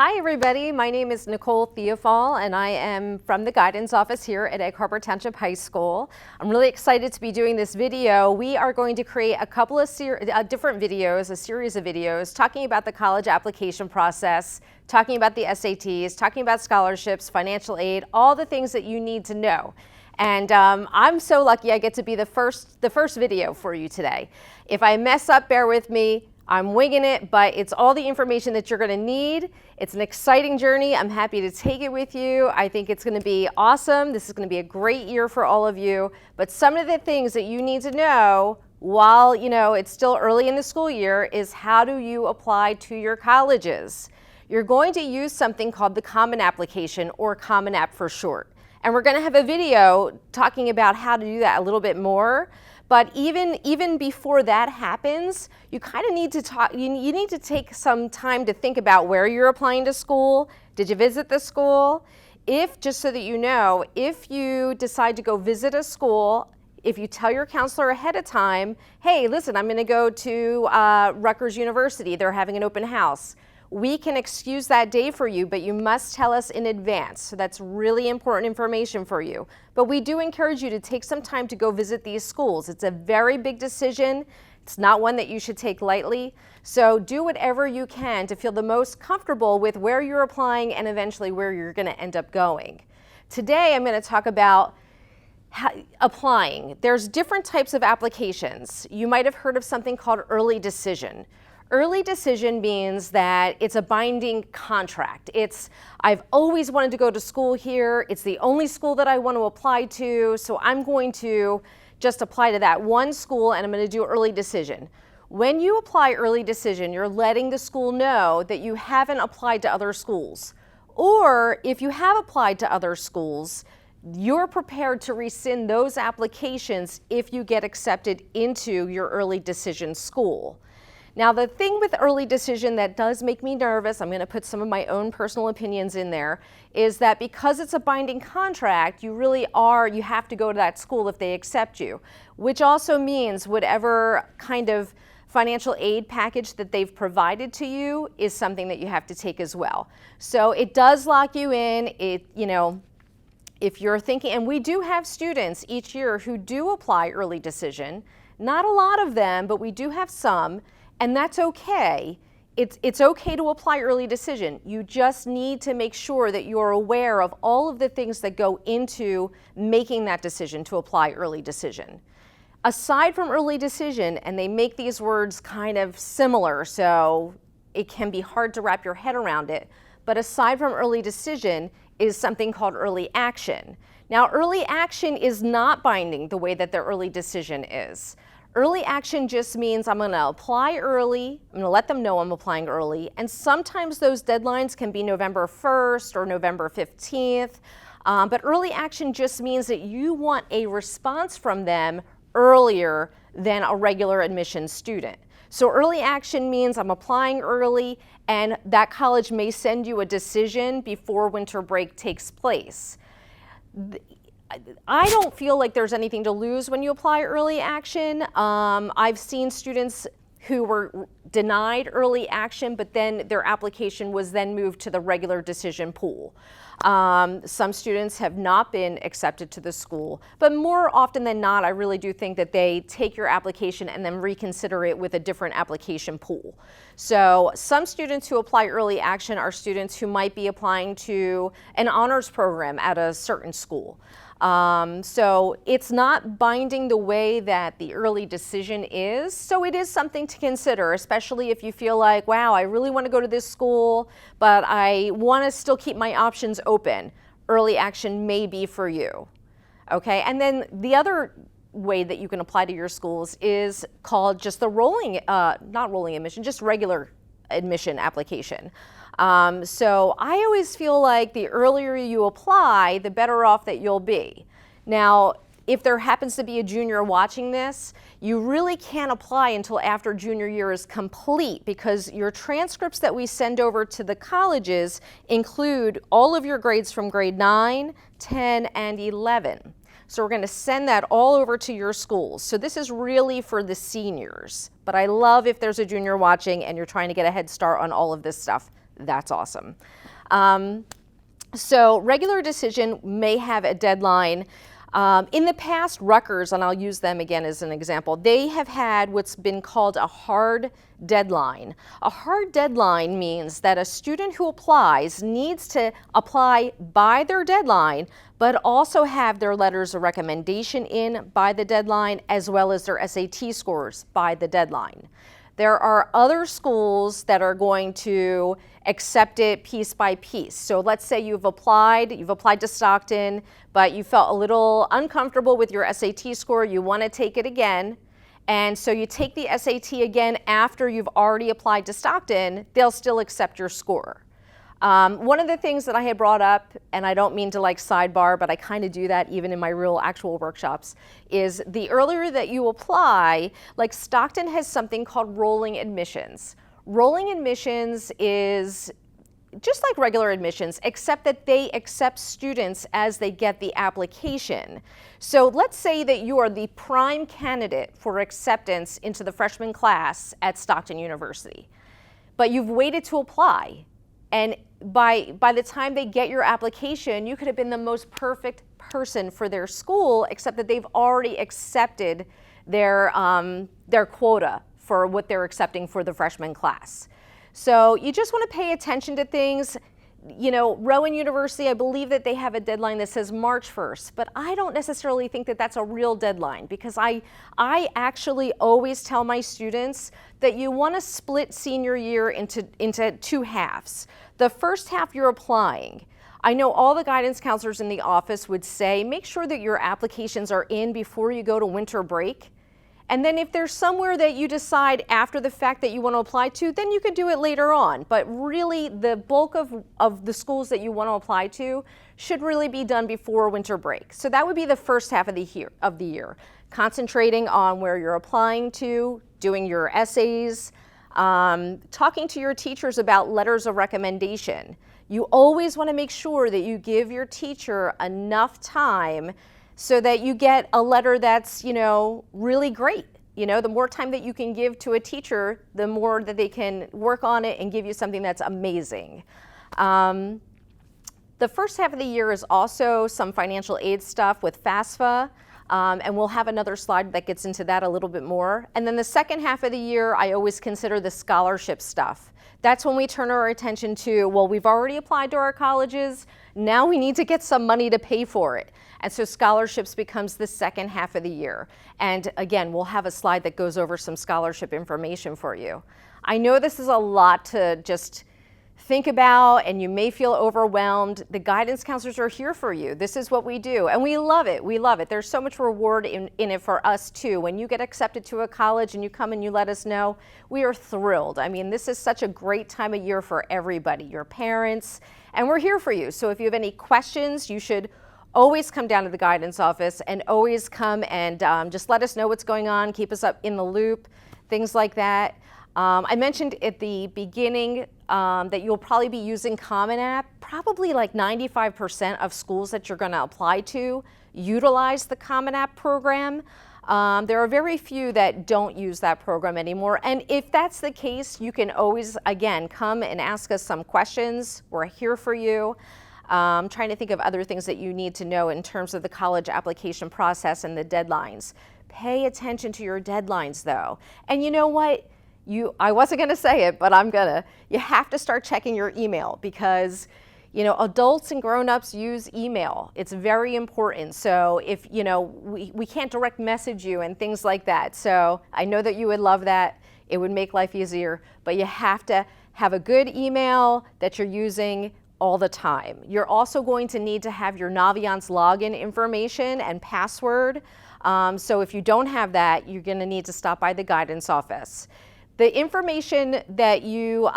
Hi everybody, my name is Nicole Theofall and I am from the guidance office here at Egg Harbor Township High School. I'm really excited to be doing this video. We are going to create a couple of different videos, a series of videos talking about the college application process, talking about the SATs, talking about scholarships, financial aid, all the things that you need to know. And I'm so lucky I get to be the first video for you today. If I mess up, bear with me. I'm winging it, but it's all the information that you're going to need. It's an exciting journey. I'm happy to take it with you. I think it's going to be awesome. This is going to be a great year for all of you. But some of the things that you need to know while it's still early in the school year is how do you apply to your colleges? You're going to use something called the Common Application, or Common App for short. And we're going to have a video talking about how to do that a little bit more. But even before that happens, you kind of need to talk, you need to take some time to think about where you're applying to school. Did you visit the school? Just so that you know, if you decide to go visit a school, if you tell your counselor ahead of time, hey, listen, I'm going to go to Rutgers University, they're having an open house. We can excuse that day for you, but you must tell us in advance. So that's really important information for you. But we do encourage you to take some time to go visit these schools. It's a very big decision. It's not one that you should take lightly. So do whatever you can to feel the most comfortable with where you're applying and eventually where you're going to end up going. Today, I'm going to talk about applying. There's different types of applications. You might have heard of something called early decision. Early decision means that it's a binding contract. I've always wanted to go to school here. It's the only school that I want to apply to, so I'm going to just apply to that one school and I'm going to do early decision. When you apply early decision, you're letting the school know that you haven't applied to other schools. Or if you have applied to other schools, you're prepared to rescind those applications if you get accepted into your early decision school. Now, the thing with early decision that does make me nervous, I'm going to put some of my own personal opinions in there, is that because it's a binding contract, you have to go to that school if they accept you, which also means whatever kind of financial aid package that they've provided to you is something that you have to take as well. So it does lock you in. If you're thinking, and we do have students each year who do apply early decision, not a lot of them, but we do have some. And that's okay. It's okay to apply early decision. You just need to make sure that you're aware of all of the things that go into making that decision to apply early decision. Aside from early decision, and they make these words kind of similar, so it can be hard to wrap your head around it, but aside from early decision is something called early action. Now, early action is not binding the way that the early decision is. Early action just means I'm going to apply early, I'm going to let them know I'm applying early, and sometimes those deadlines can be November 1st or November 15th, but early action just means that you want a response from them earlier than a regular admissions student. So early action means I'm applying early, and that college may send you a decision before winter break takes place. I don't feel like there's anything to lose when you apply early action. I've seen students who were denied early action, but then their application was then moved to the regular decision pool. Some students have not been accepted to the school, but more often than not, I really do think that they take your application and then reconsider it with a different application pool. So some students who apply early action are students who might be applying to an honors program at a certain school. So it's not binding the way that the early decision is, so it is something to consider, especially if you feel like, wow, I really want to go to this school, but I want to still keep my options open. Early action may be for you. Okay, and then the other way that you can apply to your schools is called just the not rolling admission, just regular admission application. So I always feel like the earlier you apply, the better off that you'll be. Now, if there happens to be a junior watching this, you really can't apply until after junior year is complete, because your transcripts that we send over to the colleges include all of your grades from grade 9, 10, and 11. So we're going to send that all over to your schools. So this is really for the seniors. But I love if there's a junior watching and you're trying to get a head start on all of this stuff. that's awesome. So regular decision may have a deadline. In the past, Rutgers, and I'll use them again as an example, they have had what's been called a hard deadline. A hard deadline means that a student who applies needs to apply by their deadline, but also have their letters of recommendation in by the deadline, as well as their SAT scores by the deadline. There are other schools that are going to accept it piece by piece. So let's say you've applied to Stockton, but you felt a little uncomfortable with your SAT score, you want to take it again, and so you take the SAT again after you've already applied to Stockton, they'll still accept your score. One of the things that I had brought up, and I don't mean to like sidebar, but I kind of do that even in my real actual workshops, is the earlier that you apply, like Stockton has something called rolling admissions. Rolling admissions is just like regular admissions, except that they accept students as they get the application. So let's say that you are the prime candidate for acceptance into the freshman class at Stockton University, but you've waited to apply. And by the time they get your application, you could have been the most perfect person for their school, except that they've already accepted their quota for what they're accepting for the freshman class. So you just want to pay attention to things. You know, Rowan University, I believe that they have a deadline that says March 1st, but I don't necessarily think that that's a real deadline, because I actually always tell my students that you want to split senior year into two halves. The first half you're applying. I know all the guidance counselors in the office would say, make sure that your applications are in before you go to winter break. And then if there's somewhere that you decide after the fact that you want to apply to, then you could do it later on. But really, the bulk of the schools that you want to apply to should really be done before winter break. So that would be the first half of the year. Concentrating on where you're applying to, doing your essays, talking to your teachers about letters of recommendation. You always want to make sure that you give your teacher enough time so that you get a letter that's, you know, really great. You know, the more time that you can give to a teacher, the more that they can work on it and give you something that's amazing. The first half of the year is also some financial aid stuff with FAFSA, and we'll have another slide that gets into that a little bit more. And then the second half of the year, I always consider the scholarship stuff. That's when we turn our attention to, well, we've already applied to our colleges, now we need to get some money to pay for it. And so scholarships becomes the second half of the year. And again, we'll have a slide that goes over some scholarship information for you. I know this is a lot to just think about, and you may feel overwhelmed. The guidance counselors are here for you. This is what we do, and we love it. We love it. There's so much reward in it for us too. When you get accepted to a college and you come and you let us know, we are thrilled. I mean, this is such a great time of year for everybody, your parents, and we're here for you. So if you have any questions, you should always come down to the guidance office and always come and just let us know what's going on, keep us up in the loop, things like that. I mentioned at the beginning that you'll probably be using Common App. Probably like 95% of schools that you're going to apply to utilize the Common App program. There are very few that don't use that program anymore. And if that's the case, you can always, again, come and ask us some questions. We're here for you. Trying to think of other things that you need to know in terms of the college application process and the deadlines. Pay attention to your deadlines though. And you know what? I wasn't going to say it, but I'm gonna. You have to start checking your email, because, you know, adults and grown-ups use email. It's very important. So if, you know, we can't direct message you and things like that. So I know that you would love that. It would make life easier, but you have to have a good email that you're using all the time. You're also going to need to have your Naviance login information and password. So if you don't have that, you're going to need to stop by the guidance office. The information that you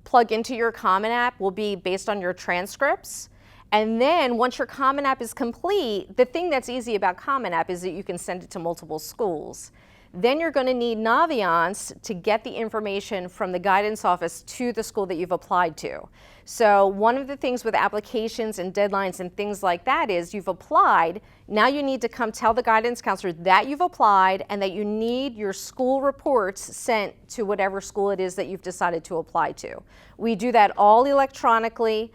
plug into your Common App will be based on your transcripts. And then once your Common App is complete, the thing that's easy about Common App is that you can send it to multiple schools. Then you're going to need Naviance to get the information from the guidance office to the school that you've applied to. So one of the things with applications and deadlines and things like that is you've applied, now you need to come tell the guidance counselor that you've applied and that you need your school reports sent to whatever school it is that you've decided to apply to. We do that all electronically.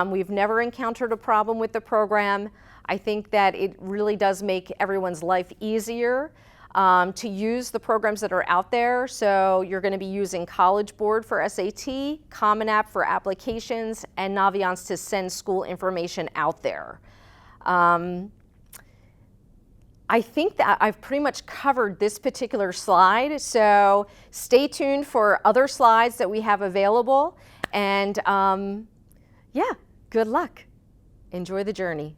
We've never encountered a problem with the program. I think that it really does make everyone's life easier to use the programs that are out there. So you're going to be using College Board for SAT, Common App for applications, and Naviance to send school information out there. I think that I've pretty much covered this particular slide, so stay tuned for other slides that we have available. And yeah, good luck. Enjoy the journey.